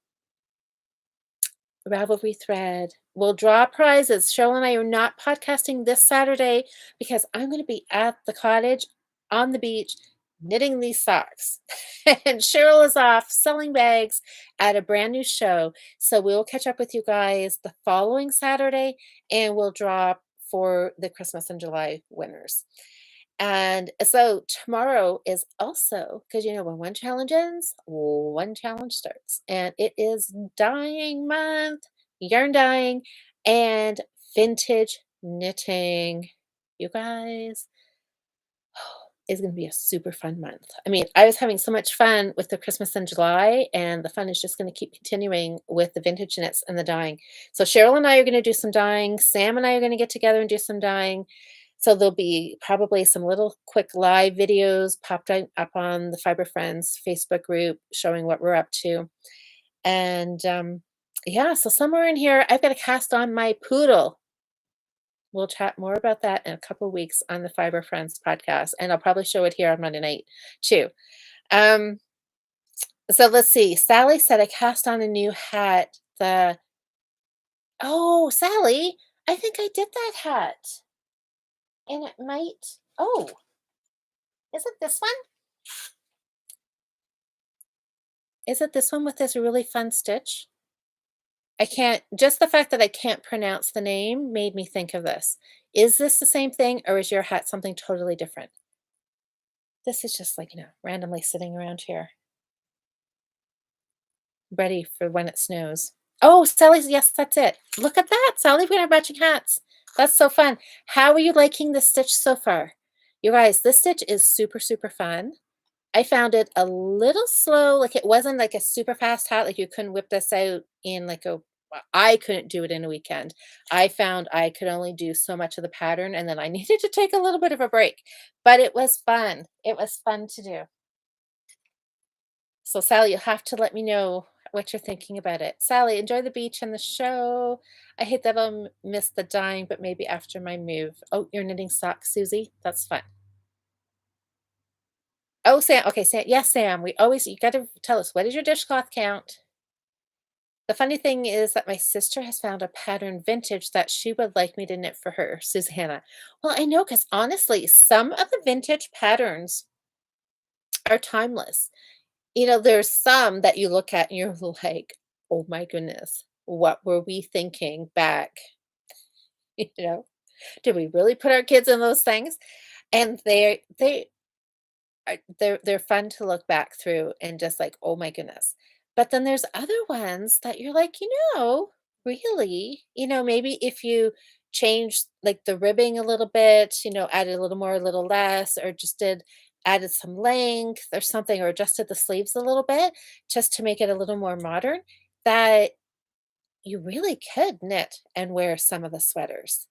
Ravelry thread. We'll draw prizes. Cheryl and I are not podcasting this Saturday because I'm going to be at the cottage on the beach knitting these socks. And Cheryl is off selling bags at a brand new show. So we'll catch up with you guys the following Saturday and we'll draw for the Christmas in July winners. And so tomorrow is also because when one challenge ends, one challenge starts. And it is dyeing month, yarn dyeing, and vintage knitting. You guys, is going to be a super fun month. I mean, I was having so much fun with the Christmas in July, and the fun is just going to keep continuing with the vintage knits and the dyeing. So Cheryl and I are going to do some dyeing. Sam and I are going to get together and do some dyeing. So there'll be probably some little quick live videos popped up on the Fiber Friends Facebook group showing what we're up to. And yeah, so somewhere in here, I've got to cast on my poodle. We'll chat more about that in a couple weeks on the Fiber Friends podcast, and I'll probably show it here on Monday night too. Um, so let's see. Sally said I cast on a new hat. Sally, I think I did that hat. And it might, is it this one? Is it this one with this really fun stitch? I can't, just the fact that I can't pronounce the name made me think of this. Is this the same thing or is your hat something totally different? This is just like, randomly sitting around here, ready for when it snows. Oh, Sally's, yes, that's it. Look at that, Sally, we have matching hats. That's so fun. How are you liking this stitch so far? You guys, this stitch is super, super fun. I found it a little slow, like it wasn't like a super fast hat, like you couldn't whip this out in I couldn't do it in a weekend. I found I could only do so much of the pattern and then I needed to take a little bit of a break, but it was fun. It was fun to do. So Sally, you'll have to let me know what you're thinking about it. Sally, enjoy the beach and the show. I hate that I'll miss the dyeing, but maybe after my move. Oh, you're knitting socks, Susie? That's fun. Oh, Sam. Okay, Sam. Yes, Sam. You got to tell us, what is your dishcloth count? The funny thing is that my sister has found a pattern vintage that she would like me to knit for her, Susanna. Well, I know because honestly, some of the vintage patterns are timeless. There's some that you look at and you're like, oh my goodness, what were we thinking back? You know, did we really put our kids in those things? And they're fun to look back through and just like, "Oh my goodness." But then there's other ones that you're like, really, maybe if you change like the ribbing a little bit, added a little more, a little less, or just added some length or something, or adjusted the sleeves a little bit just to make it a little more modern, that you really could knit and wear some of the sweaters.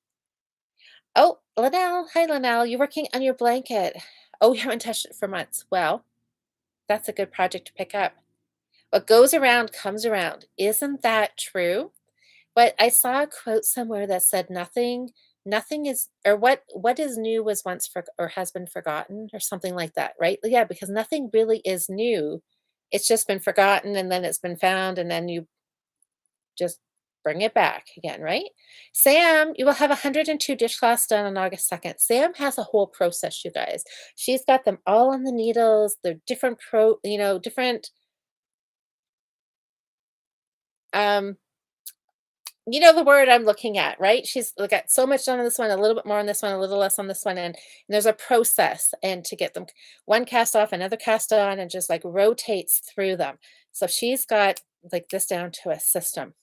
Oh, Linnell. Hi, Linnell. You're working on your blanket. Oh, you haven't touched it for months. Well, that's a good project to pick up. What goes around comes around. Isn't that true? But I saw a quote somewhere that said nothing is, or what is new was once for or has been forgotten or something like that, right? Yeah, because nothing really is new. It's just been forgotten and then it's been found and then you just bring it back again, right? Sam, you will have 102 dishcloths done on August 2nd. Sam has a whole process, you guys. She's got them all on the needles. They're different different um the word I'm looking at, right? She's got so much done on this one, a little bit more on this one, a little less on this one, and there's a process, and to get them one cast off, another cast on, and just like rotates through them. So she's got like this down to a system.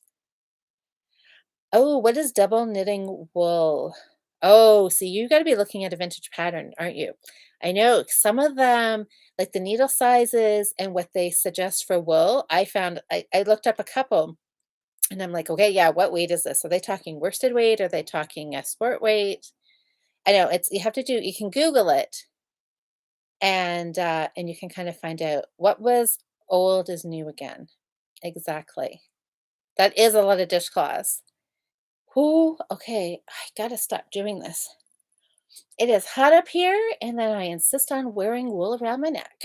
Oh, what is double knitting wool? Oh, see, you got to be looking at a vintage pattern, aren't you? I know some of them, like the needle sizes and what they suggest for wool. I looked up a couple and I'm like, okay, yeah, what weight is this? Are they talking worsted weight? Are they talking a sport weight? I know you have to you can Google it and you can kind of find out what was old is new again. Exactly. That is a lot of dishcloths. Who? Okay, I gotta stop doing this. It is hot up here, and then I insist on wearing wool around my neck.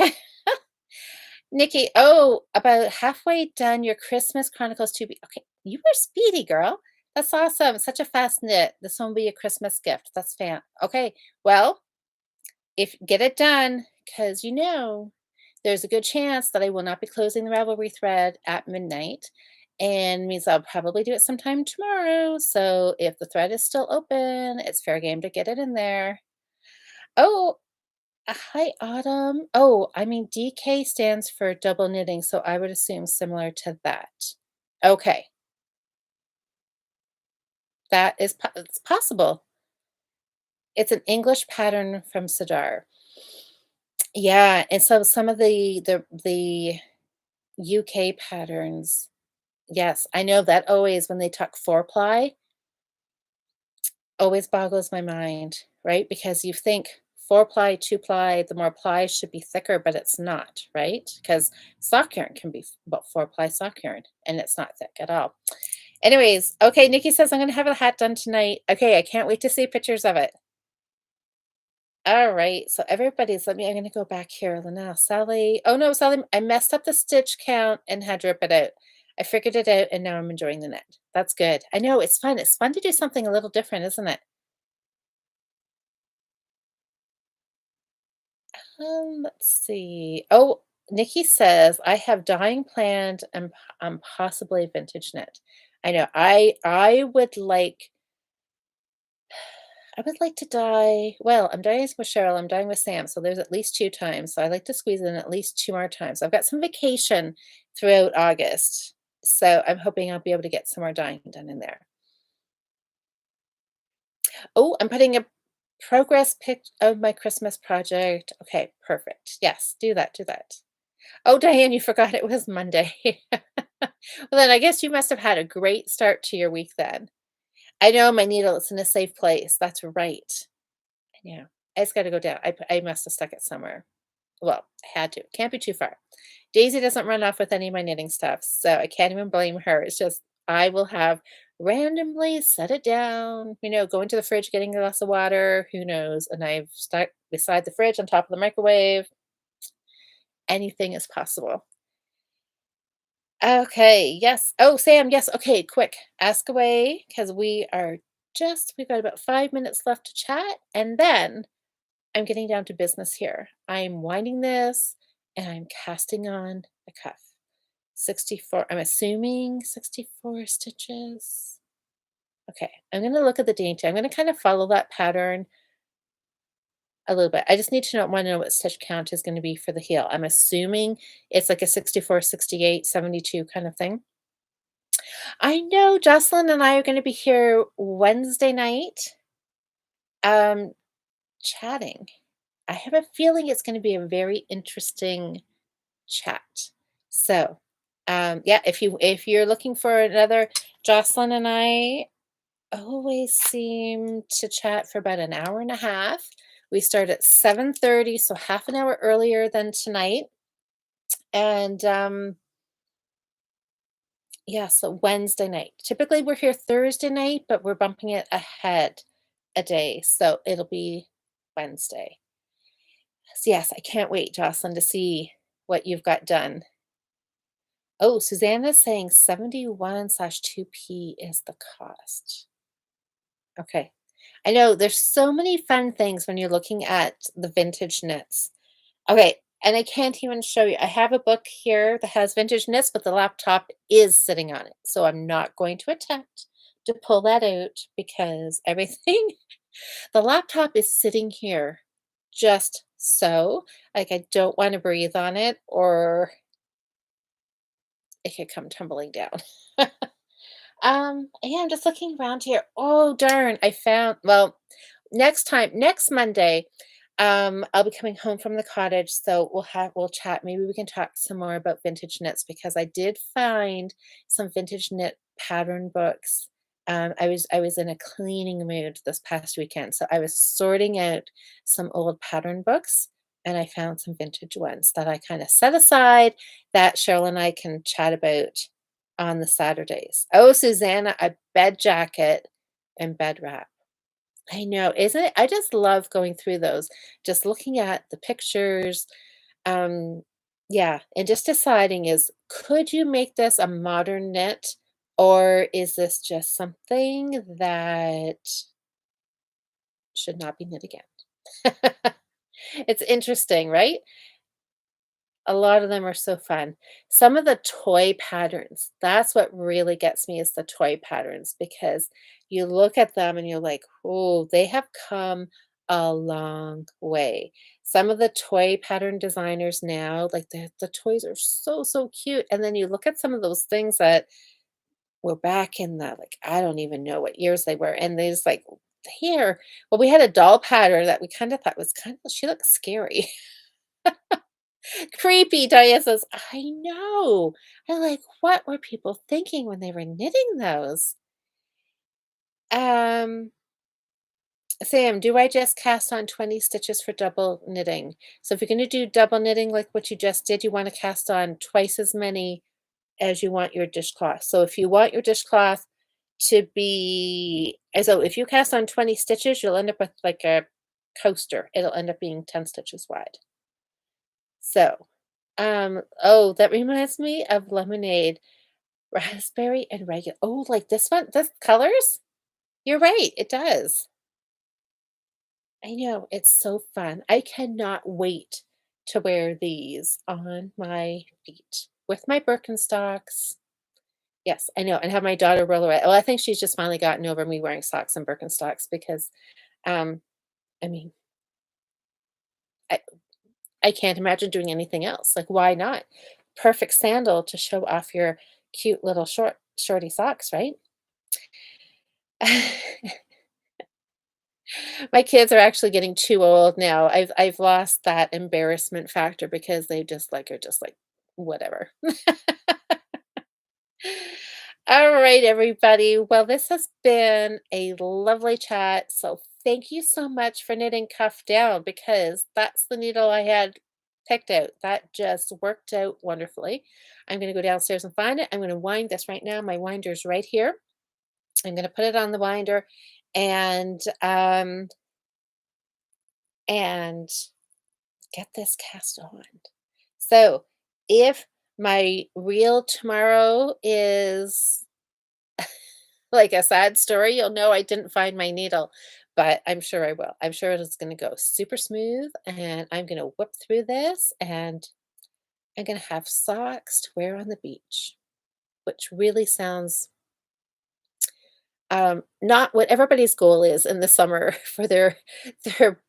Nikki, oh, about halfway done your Christmas Chronicles 2B. Okay, you were speedy, girl. That's awesome. Such a fast knit. This one will be a Christmas gift. That's fan. Okay, well, if get it done, because there's a good chance that I will not be closing the Ravelry thread at midnight. and means I'll probably do it sometime tomorrow. So if the thread is still open, it's fair game to get it in there. Oh, hi, Autumn. Oh, I mean, DK stands for double knitting, so I would assume similar to that. Okay, that is it's possible. It's an English pattern from Sidar. Yeah, and so some of the UK patterns, yes, I know that always when they talk 4-ply, always boggles my mind, right? Because you think 4-ply, 2-ply, the more ply should be thicker, but it's not, right? Because sock yarn can be about 4-ply sock yarn, and it's not thick at all. Anyways, okay, Nikki says I'm gonna have a hat done tonight. Okay, I can't wait to see pictures of it. All right, so everybody's let me I'm gonna go back here. Linnell, Sally. Oh no, Sally, I messed up the stitch count and had to rip it out. I figured it out and now I'm enjoying the knit. That's good. I know it's fun. It's fun to do something a little different, isn't it? Let's see. Oh, Nikki says I have dyeing planned and possibly vintage knit. I know. I would like to dye. Well, I'm dyeing with Cheryl. I'm dyeing with Sam, so there's at least 2 times. So I like to squeeze in at least 2 more times. I've got some vacation throughout August, so I'm hoping I'll be able to get some more dyeing done in there. Oh, I'm putting a progress pic of my Christmas project. Okay, perfect. Yes, do that. Do that. Oh, Diane, you forgot it was Monday. Well, then I guess you must have had a great start to your week then. I know my needle is in a safe place. That's right. Yeah. It's gotta go down. I must have stuck it somewhere. Well, I had to. Can't be too far. Daisy doesn't run off with any of my knitting stuff, so I can't even blame her. It's just I will have randomly set it down, go into the fridge, getting a glass of water, who knows? And I've stuck beside the fridge on top of the microwave. Anything is possible. Okay, yes. Oh, Sam, yes. Okay, quick. Ask away because we've got about 5 minutes left to chat. And then I'm getting down to business here. I'm winding this and I'm casting on a cuff. 64, I'm assuming 64 stitches. Okay, I'm going to look at the dainty. I'm going to kind of follow that pattern a little bit. I just need to want to know what stitch count is going to be for the heel. I'm assuming it's like a 64, 68, 72 kind of thing. I know Jocelyn and I are going to be here Wednesday night, um, chatting. I have a feeling it's going to be a very interesting chat. So, yeah, if you're looking for another, Jocelyn and I always seem to chat for about an hour and a half. We start at 7:30, so half an hour earlier than tonight. And yeah, so Wednesday night. Typically we're here Thursday night, but we're bumping it ahead a day. So it'll be Wednesday. So yes, I can't wait, Jocelyn, to see what you've got done. Oh, Susanna's saying 71/2p is the cost. Okay. I know there's so many fun things when you're looking at the vintage knits. Okay, and I can't even show you. I have a book here that has vintage knits, but the laptop is sitting on it. So I'm not going to attempt to pull that out because everything, the laptop is sitting here just so. Like I don't want to breathe on it or it could come tumbling down. Yeah, I'm just looking around here. Oh, darn. Next Monday, I'll be coming home from the cottage, so we'll chat. Maybe we can talk some more about vintage knits because I did find some vintage knit pattern books. I was in a cleaning mood this past weekend, so I was sorting out some old pattern books and I found some vintage ones that I kind of set aside that Cheryl and I can chat about on the Saturdays. Oh, Susanna, a bed jacket and bed wrap. I know, isn't it? I just love going through those, just looking at the pictures. Um, yeah, and just deciding is could you make this a modern knit or is this just something that should not be knit again? It's interesting, right? A lot of them are so fun. Some of the toy patterns, that's what really gets me is the toy patterns because you look at them and you're like, "Oh, they have come a long way." Some of the toy pattern designers now, like the toys are so, so cute. And then you look at some of those things that were back in the like, I don't even know what years they were. And there's like here, well, we had a doll pattern that we kind of thought was kind of, she looks scary. Creepy, Diane says, "I know." I'm like, "What were people thinking when they were knitting those?" Um, Sam, do I just cast on 20 stitches for double knitting? So if you're gonna do double knitting like what you just did, you wanna cast on twice as many as you want your dishcloth. So if you want your dishcloth to be so if you cast on 20 stitches, you'll end up with like a coaster. It'll end up being 10 stitches wide. So, oh, that reminds me of lemonade. Raspberry and regular oh, like this one? This colors? You're right, it does. I know, it's so fun. I cannot wait to wear these on my feet with my Birkenstocks. Yes, I know, and have my daughter roll around. Well, I think she's just finally gotten over me wearing socks and Birkenstocks because, um, I mean, I I can't imagine doing anything else. Like, why not? Perfect sandal to show off your cute little shorty socks, right? My kids are actually getting too old now. I've lost that embarrassment factor because they just like are just like, "Whatever." Alright, everybody. Well, this has been a lovely chat, so thank you so much for knitting Cuff Down because that's the needle I had picked out. That just worked out wonderfully. I'm gonna go downstairs and find it. I'm gonna wind this right now. My winder's right here. I'm gonna put it on the winder and, and get this cast on. So, if my reel tomorrow is like a sad story, you'll know I didn't find my needle, but I'm sure I will. I'm sure it's going to go super smooth and I'm going to whip through this and I'm going to have socks to wear on the beach, which really sounds not what everybody's goal is in the summer for their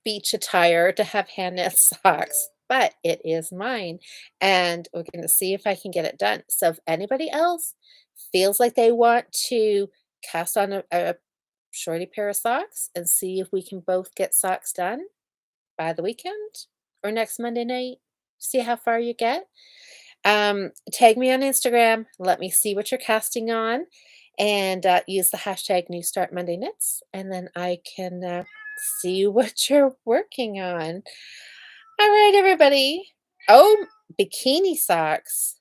beach attire to have hand knit socks, but it is mine, and we're going to see if I can get it done. So if anybody else feels like they want to cast on a shorty pair of socks and see if we can both get socks done by the weekend or next Monday night, see how far you get. Tag me on Instagram. Let me see what you're casting on, and use the hashtag New Start Monday Knits, and then I can see what you're working on. All right, everybody. Oh, bikini socks.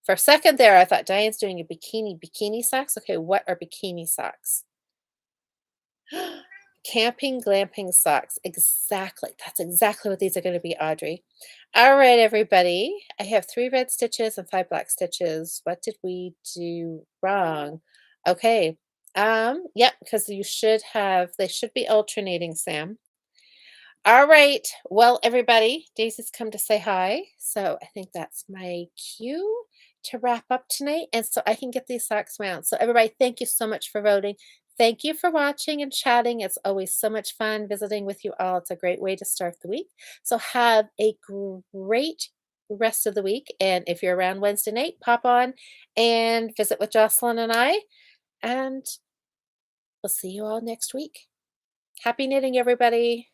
For a second there, I thought Diane's doing a bikini socks. Okay, what are bikini socks? Camping, glamping socks. Exactly. That's exactly what these are going to be, Audrey. All right, everybody. I have 3 red stitches and 5 black stitches. What did we do wrong? Okay. Yep, because you should have, they should be alternating, Sam. All right. Well, everybody, Daisy's come to say hi. So I think that's my cue to wrap up tonight. And so I can get these socks wound. So, everybody, thank you so much for voting. Thank you for watching and chatting. It's always so much fun visiting with you all. It's a great way to start the week. So, have a great rest of the week. And if you're around Wednesday night, pop on and visit with Jocelyn and I. And we'll see you all next week. Happy knitting, everybody.